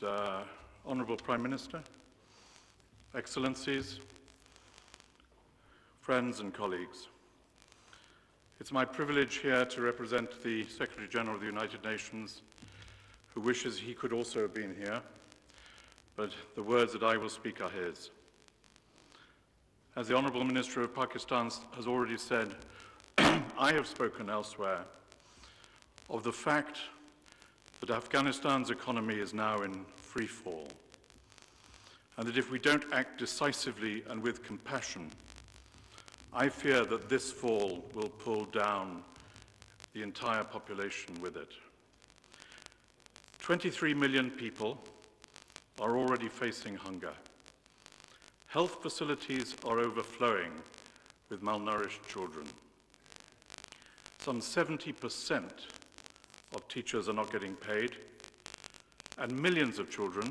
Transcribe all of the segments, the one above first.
Honourable Prime Minister, Excellencies, friends and colleagues. It's my privilege here to represent the Secretary-General of the United Nations, who wishes he could also have been here, but the words that I will speak are his. As the Honourable Minister of Pakistan has already said, I have spoken elsewhere of the fact that Afghanistan's economy is now in free fall, and that if we don't act decisively and with compassion, I fear that this fall will pull down the entire population with it. 23 million people are already facing hunger. Health facilities are overflowing with malnourished children. Some 70% of teachers are not getting paid, and millions of children,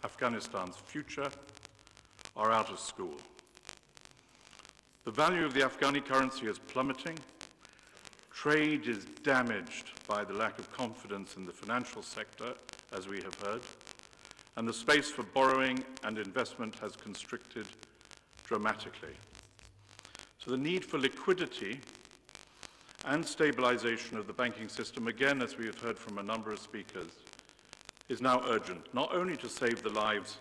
Afghanistan's future, are out of school. The value of the Afghani currency is plummeting. Trade is damaged by the lack of confidence in the financial sector, as we have heard, and the space for borrowing and investment has constricted dramatically. So the need for liquidity and stabilization of the banking system, again, as we have heard from a number of speakers, is now urgent, not only to save the lives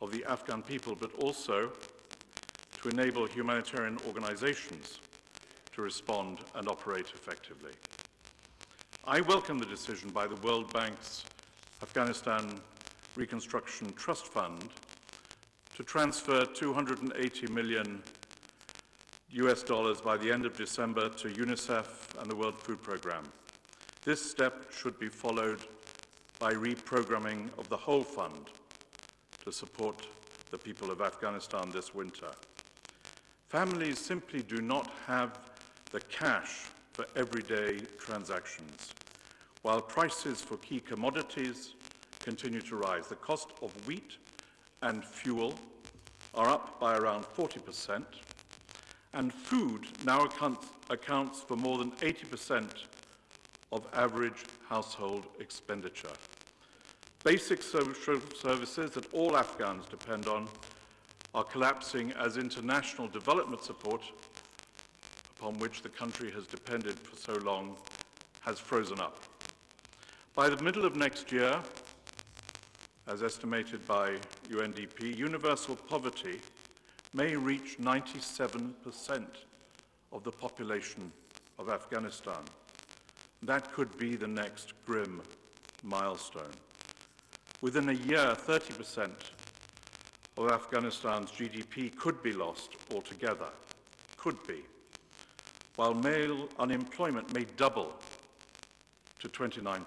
of the Afghan people, but also to enable humanitarian organizations to respond and operate effectively. I welcome the decision by the World Bank's Afghanistan Reconstruction Trust Fund to transfer $280 million by the end of December to UNICEF and the World Food Programme. This step should be followed by reprogramming of the whole fund to support the people of Afghanistan this winter. Families simply do not have the cash for everyday transactions, while prices for key commodities continue to rise. The cost of wheat and fuel are up by around 40%, and food now accounts for more than 80% of average household expenditure. Basic social services that all Afghans depend on are collapsing as international development support, upon which the country has depended for so long, has frozen up. By the middle of next year, as estimated by UNDP, universal poverty may reach 97% of the population of Afghanistan. That could be the next grim milestone. Within a year, 30% of Afghanistan's GDP could be lost altogether, could be, while male unemployment may double to 29%.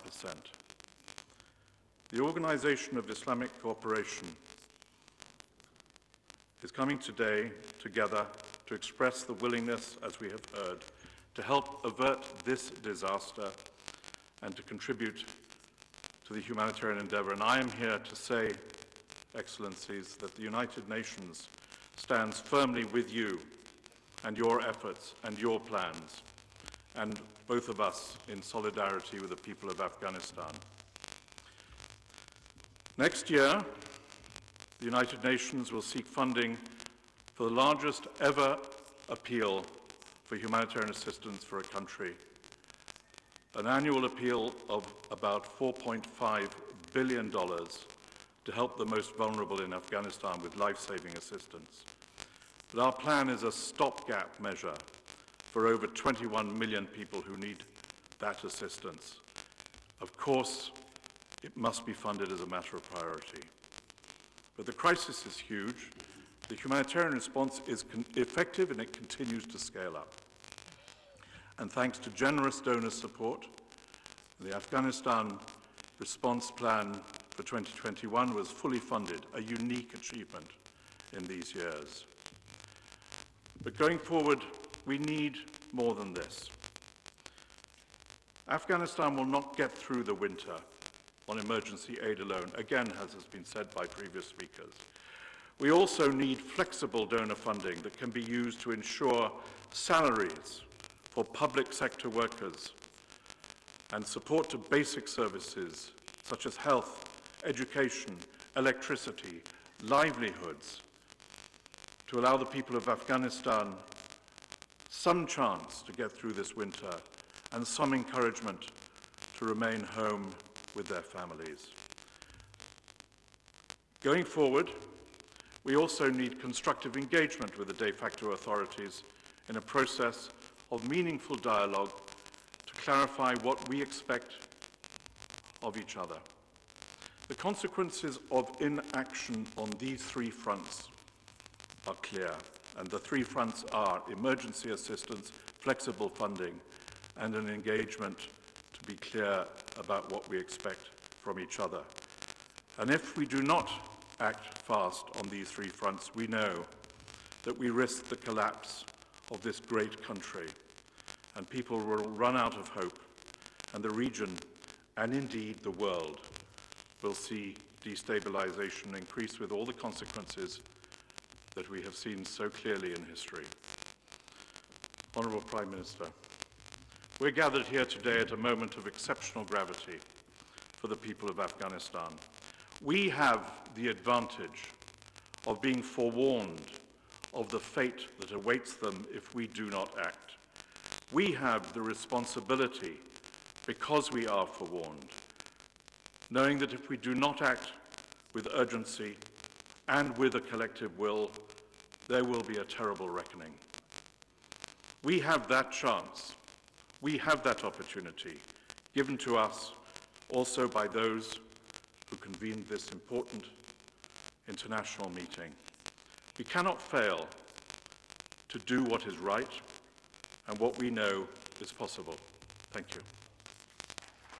The Organization of Islamic Cooperation is coming today together to express the willingness, as we have heard, to help avert this disaster and to contribute to the humanitarian endeavor. And I am here to say, Excellencies, that the United Nations stands firmly with you and your efforts and your plans, and both of us in solidarity with the people of Afghanistan. Next year, the United Nations will seek funding for the largest ever appeal for humanitarian assistance for a country, an annual appeal of about $4.5 billion to help the most vulnerable in Afghanistan with life-saving assistance. But our plan is a stopgap measure for over 21 million people who need that assistance. Of course, it must be funded as a matter of priority. But the crisis is huge. The humanitarian response is effective and it continues to scale up. And thanks to generous donor support, the Afghanistan response plan for 2021 was fully funded, a unique achievement in these years. But going forward, we need more than this. Afghanistan will not get through the winter on emergency aid alone, again, as has been said by previous speakers. We also need flexible donor funding that can be used to ensure salaries for public sector workers and support to basic services such as health, education, electricity, livelihoods, to allow the people of Afghanistan some chance to get through this winter and some encouragement to remain home with their families. Going forward, we also need constructive engagement with the de facto authorities in a process of meaningful dialogue to clarify what we expect of each other. The consequences of inaction on these three fronts are clear, and the three fronts are emergency assistance, flexible funding, and an engagement to be clear about what we expect from each other. And if we do not act fast on these three fronts, we know that we risk the collapse of this great country, and people will run out of hope, and the region, and indeed the world, will see destabilization increase with all the consequences that we have seen so clearly in history. Honourable Prime Minister, we're gathered here today at a moment of exceptional gravity for the people of Afghanistan. We have the advantage of being forewarned of the fate that awaits them if we do not act. We have the responsibility, because we are forewarned, knowing that if we do not act with urgency and with a collective will, there will be a terrible reckoning. We have that chance, we have that opportunity, given to us also by those who convened this important international meeting. We cannot fail to do what is right and what we know is possible. Thank you.